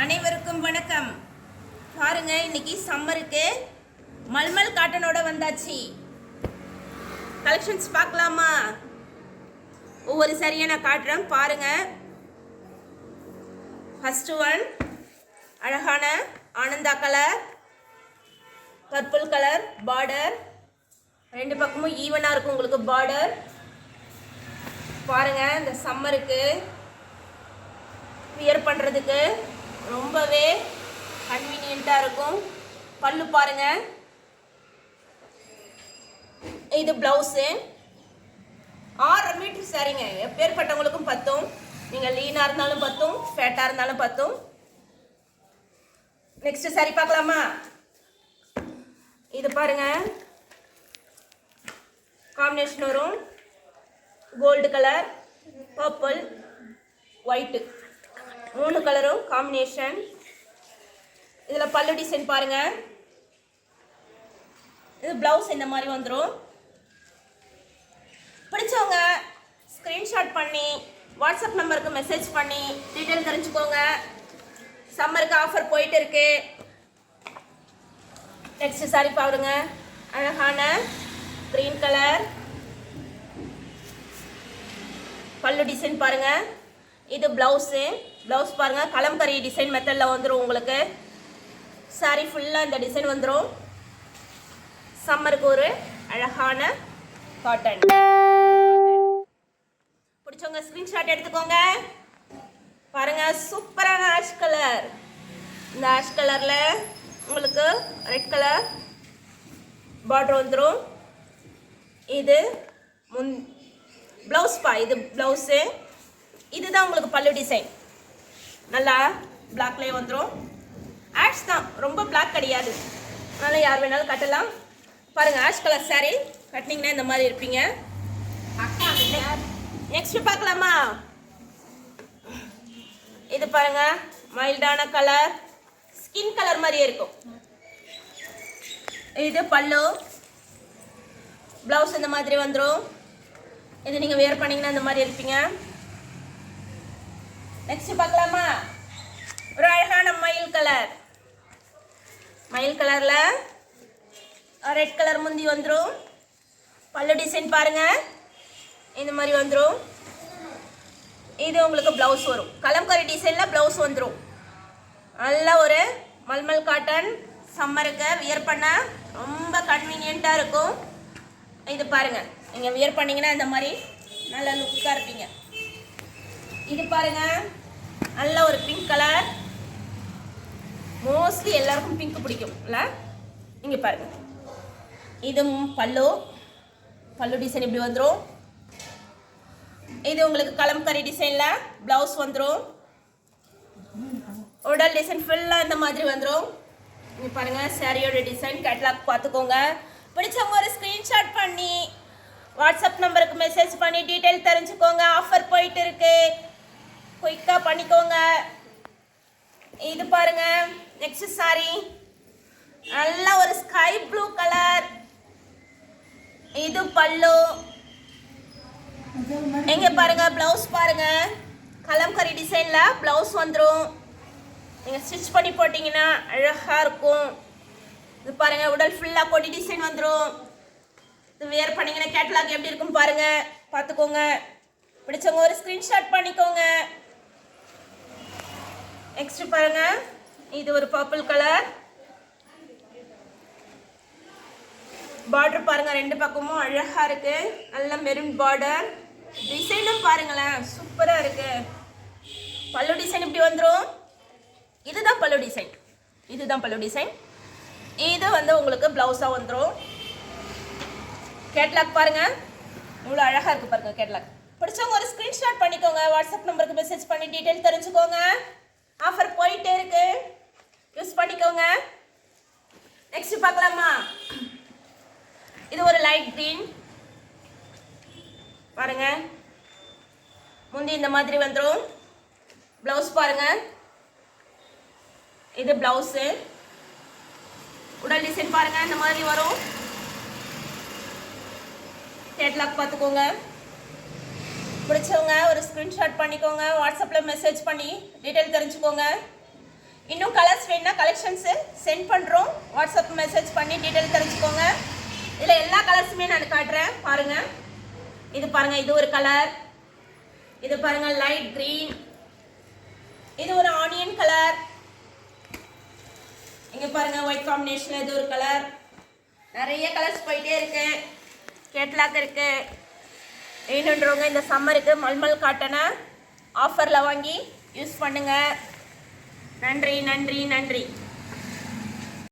அனைவருக்கும் வணக்கம். பாருங்க, இன்னைக்கு சம்மருக்கு மல்மல் காட்டனோட வந்தாச்சு. கலெக்ஷன்ஸ் பார்க்கலாமா? ஒவ்வொரு சரியாக நான் காட்டுறேன் பாருங்க. ஃபர்ஸ்ட் ஒன் அழகான Ananda colour, purple colour border, ரெண்டு பக்கமும் ஈவனாக இருக்கும் உங்களுக்கு பார்டர். பாருங்க, இந்த சம்மருக்கு வியர் பண்ணுறதுக்கு ரொம்பவே கன்வீனியண்ட்டாக இருக்கும். பல்லு பாருங்க, இது ப்ளவுஸு. 6 மீட்டர் சரிங்க, எப்பேற்பட்டவங்களுக்கும் பத்தும். நீங்கள் லீனாக இருந்தாலும் பத்தும், ஃபேட்டாக இருந்தாலும் பத்தும். நெக்ஸ்ட் சரி பார்க்கலாமா? இது பாருங்க, காம்பினேஷன் வரும் கோல்டு கலர், பர்பிள், ஒயிட்டு, 3 கலரும் காம்பினேஷன். இதில் பல்லு டிசைன் பாருங்க. இது பிளவுஸ் இந்த மாதிரி வந்துடும். பிடிச்சவங்க ஸ்க்ரீன்ஷாட் பண்ணி வாட்ஸ்அப் நம்பருக்கு மெசேஜ் பண்ணி டீட்டெயில் தெரிஞ்சுக்கோங்க. சம்மருக்கு ஆஃபர் போயிட்டு இருக்கு. நெக்ஸ்ட் சாரி பாருங்க, அழகான கிரீன் கலர், பல்லு டிசைன் பாருங்க. இது பிளவுஸு. ப்ளவுஸ் பாருங்கள், கலம்கரி டிசைன் மெத்தடில் வந்துடும் உங்களுக்கு. சாரி ஃபுல்லாக இந்த டிசைன் வந்துடும். சம்மருக்கு ஒரு அழகான காட்டன். பிடிச்சவங்க ஸ்க்ரீன்ஷாட் எடுத்துக்கோங்க. பாருங்கள், சூப்பரான ஆஷ் கலர். இந்த ஆஷ் கலரில் உங்களுக்கு ரெட் கலர் பார்டர் வந்துடும். இது ப்ளவுஸ் இது ப்ளவுஸு. இதுதான் உங்களுக்கு பல்லு டிசைன். நல்லா பிளாக்லேயே வந்துடும். ஆஷ் தான், ரொம்ப பிளாக் கிடையாது. அதனால் யார் வேணாலும் கட்டலாம். பாருங்கள், ஆஷ் கலர் சாரி கட்டினீங்கன்னா இந்த மாதிரி இருப்பீங்க. நெக்ஸ்ட் பார்க்கலாமா? இது பாருங்க, மைல்டான கலர், ஸ்கின் கலர் மாதிரியே இருக்கும். இது பல்லு, ப்ளவுஸ் இந்த மாதிரி வந்துடும். இது நீங்கள் வேர் பண்ணிங்கன்னா இந்த மாதிரி இருப்பீங்க. நெக்ஸ்ட் பார்க்கலாமா? ஒரு அழகான மயில் கலர். மயில் கலரில் ரெட் கலர் முந்தி வந்துடும். பல்லு டிசைன் பாருங்க, இந்த மாதிரி வந்துடும். இது உங்களுக்கு ப்ளவுஸ் வரும். கலம்கரி டிசைனில் ப்ளவுஸ் வந்துடும். நல்ல ஒரு மல்மல் காட்டன். சம்மருக்கு வியர் பண்ண ரொம்ப கன்வீனியண்ட்டாக இருக்கும். இது பாருங்கள், நீங்கள் வியர் பண்ணிங்கன்னா இந்த மாதிரி நல்ல லுக்காக இருப்பீங்க. இது பாருங்க, நல்ல ஒரு பிங்க் கலர். மோஸ்ட்லி எல்லாருக்கும் பிங்க் பிடிக்கும் இல்லை? இங்கே பாருங்க, இது பல்லு டிசைன் இப்படி வந்துடும். இது உங்களுக்கு கலம்கரி டிசைனில் ப்ளவுஸ் வந்துடும். உடல் டிசைன் ஃபுல்லாக இந்த மாதிரி வந்துடும். இங்கே பாருங்க, சாரியோட டிசைன் கேட்லாக் பார்த்துக்கோங்க. பிடிச்சவங்க ஒரு ஸ்க்ரீன்ஷாட் பண்ணி வாட்ஸ்அப் நம்பருக்கு மெசேஜ் பண்ணி டீட்டெயில் தெரிஞ்சுக்கோங்க. ஆஃபர் போயிட்டு இருக்கு, குயிக்காக பண்ணிக்கோங்க. இது பாருங்க, நெக்ஸ்ட் சாரி நல்ல ஒரு ஸ்கை ப்ளூ கலர். இது பல்லு. எங்க பாருங்க, பிளவுஸ் பாருங்க, கலம்கரி டிசைனில் பிளவுஸ் வந்துடும். நீங்கள் ஸ்டிச் பண்ணி போட்டிங்கன்னா அழகாக இருக்கும். இது பாருங்க, உடல் ஃபுல்லாக கொடி டிசைன் வந்துடும். இது வேர் பண்ணிங்கன்னா கேட்லாக் எப்படி இருக்கும் பாருங்க, பார்த்துக்கோங்க. பிடிச்சவங்க ஒரு ஸ்க்ரீன்ஷாட் பண்ணிக்கோங்க. நெக்ஸ்ட் பாருங்க, இது ஒரு பர்பிள் கலர். பார்டர் பாருங்க, ரெண்டு பக்கமும் அழகா இருக்கு. நல்ல மெரூன் பார்டர். டிசைனும் பாருங்களேன், சூப்பரா இருக்கு. பல்லு டிசைன் இப்படி வந்துடும். இதுதான் பல்லு டிசைன். இது உங்களுக்கு பிளவுஸா வந்துடும். கேட்லாக் பாருங்க, இவ்வளோ அழகா இருக்கு பாருங்க கேட்லாக். பிடிச்சவங்க ஒரு ஸ்க்ரீன்ஷாட் பண்ணிக்கோங்க. வாட்ஸ்அப் நம்பருக்கு மெசேஜ் பண்ணி டீட்டெயில் தெரிஞ்சுக்கோங்க. ஆஃபர் போயிட்டே இருக்கு, யூஸ் பண்ணிக்கோங்க. நெக்ஸ்ட் பார்க்கலாமா? இது ஒரு லைட் கிரீன் பாருங்க. முந்தி இந்த மாதிரி வந்துடும். ப்ளவுஸ் பாருங்க, இது ப்ளவுஸு. உடல் டிசைன் பாருங்க, இந்த மாதிரி வரும். கேட்லாக் பார்த்துக்கோங்க. பிடிச்சவங்க ஒரு ஸ்க்ரீன்ஷாட் பண்ணிக்கோங்க. வாட்ஸ்அப்பில் மெசேஜ் பண்ணி டீட்டெயில் தெரிஞ்சுக்கோங்க. இன்னும் கலர்ஸ் வேணும்னா கலெக்ஷன்ஸு சென்ட் பண்ணுறோம். வாட்ஸ்அப் மெசேஜ் பண்ணி டீட்டெயில் தெரிஞ்சுக்கோங்க. இதில் எல்லா கலர்ஸுமே நான் காட்டுறேன் பாருங்கள். இது பாருங்கள், இது ஒரு கலர். இது பாருங்கள் லைட் க்ரீன். இது ஒரு ஆனியன் கலர். இங்கே பாருங்கள் ஒயிட் காம்பினேஷனில் இது ஒரு கலர். நிறைய கலர்ஸ் போயிட்டே இருக்கு. கேட்லாக் இருக்கு. வேணுன்றவங்க இந்த சம்மருக்கு மல்மல் காட்டனை ஆஃபரில் வாங்கி யூஸ் பண்ணுங்கள். நன்றி நன்றி நன்றி.